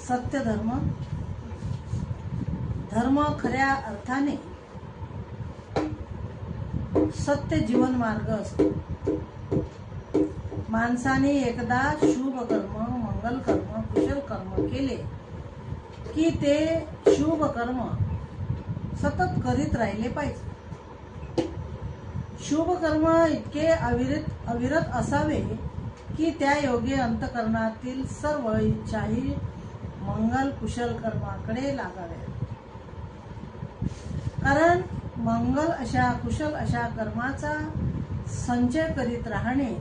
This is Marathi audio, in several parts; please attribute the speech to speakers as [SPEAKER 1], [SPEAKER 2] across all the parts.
[SPEAKER 1] सत्य धर्म, धर्म खऱ्या अर्थाने सत्य जीवन मार्ग असतो. माणसाने एकदा शुभ कर्म, मंगल कर्म, कुशल कर्म केले की ते शुभ कर्म सतत करीत राहिले पाहिजे. शुभ कर्म इतके अविरत असावे की त्या योगे अंतःकरणातील सर्व इच्छाही मंगल कुशल कर्माकडे लागाव्या. कारण मंगल अशा कुशल अशा कर्माचा संचय करीत राहणे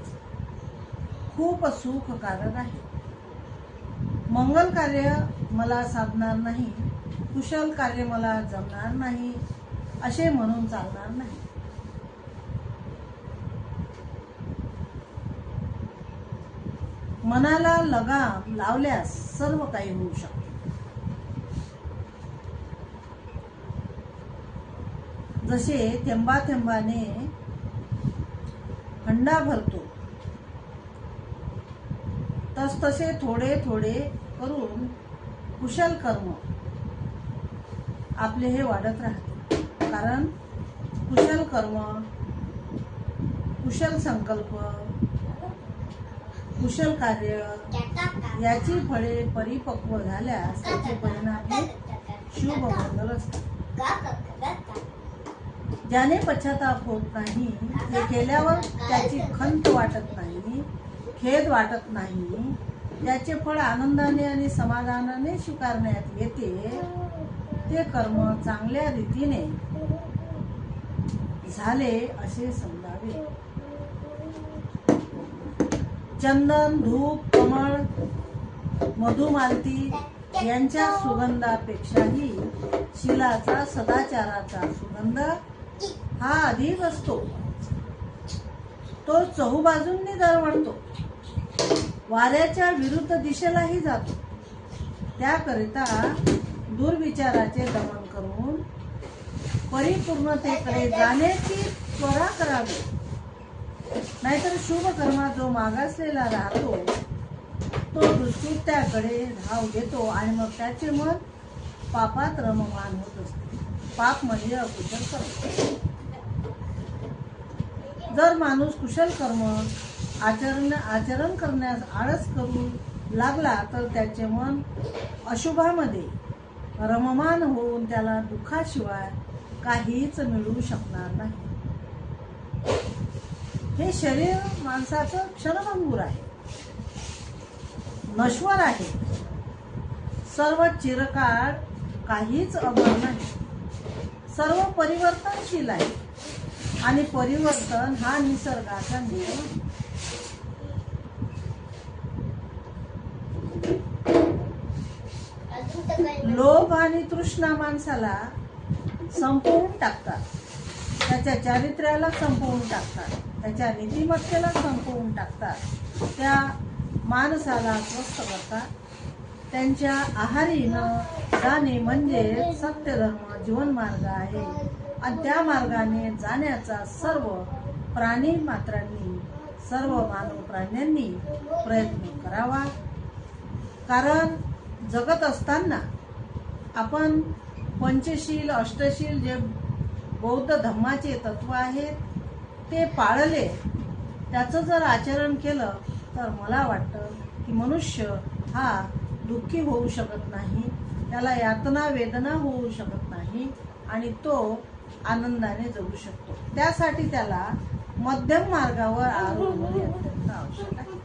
[SPEAKER 1] खूप सुखकारक आहे. मंगल कार्य मला साधणार नाही, कुशल कार्य मला जमणार नाही असे म्हणून चालणार नाही. मनाला लगाम लावल्यास सर्व काही होऊ शकते. जसे थेंबा थेंबाने हंडा भरतो तसे थोडे थोडे करून कुशल कर्म आपले हे वाढत राहते. कारण कुशल कर्म, कुशल संकल्प, कुशल कार्य याची फळे परिपक्व झाल्यास त्याचे परिणाम हे शुभ मंगल असतात. ज्याने पश्चाताप होत नाही, ते केल्यावर त्याची खंत वाटत नाही, खेद वाटत नाही, त्याचे फळ आनंदाने आणि समाधानाने स्वीकारण्यात येते, ते कर्म चांगल्या रीतीने झाले असे समजावे. चंदन, धूप, कमळ, मधुमालती यांच्या सुगंधापेक्षाही शिलाचा, सदाचाराचा सुगंध हा अधिक असतो. तो चहूबाजूंनी दरवळतो, वाऱ्याच्या विरुद्ध दिशेलाही जातो. त्याकरिता दुर्विचाराचे दमन करून परिपूर्णतेकडे जाण्याची त्वरा करावी. नाहीतर शुभ कर्मा जो मागासलेला राहतो तो दुष्कृत्याकडे धाव घेतो आणि मग त्याचे मन पापात रममान होत असते. पाप म्हणजे अकुशल कर्म. जर माणूस कुशल कर्म आचरण करण्यास आळस करू लागला तर त्याचे मन अशुभामध्ये रममान होऊन त्याला दुःखाशिवाय काहीच मिळू शकणार नाही. हे शरीर माणसाचं क्षणभंगूर आहे, नश्वर आहे. सर्व चिरकाळ काहीच अमर नाही. सर्व परिवर्तनशील आहे आणि परिवर्तन हा निसर्गाचा नियम. लोभ आणि तृष्णा माणसाला संपवून टाकतात, त्याच्या चारित्र्याला संपवून टाकतात, त्याच्या नीतिमत्तेला संपवून टाकतात, त्या माणसाला अस्वस्थ करतात. त्यांच्या आहारी न जाणे म्हणजे सत्य धर्म जीवन मार्ग आहे आणि त्या मार्गाने जाण्याचा सर्व प्राणी मात्रांनी, सर्व मानव प्राण्यांनी प्रयत्न करावा. कारण जगत असताना आपण पंचशील, अष्टशील जे बौद्ध धम्माचे तत्व आहेत ते पाळले, त्याचं जर आचरण केलं तर मला वाटतं की मनुष्य हा दुःखी होऊ शकत नाही, त्याला यातना वेदना होऊ शकत नाही आणि तो आनंदाने जगू शकतो. त्यासाठी त्याला मध्यम मार्गावर आरोग्य अत्यंत आवश्यक आहे.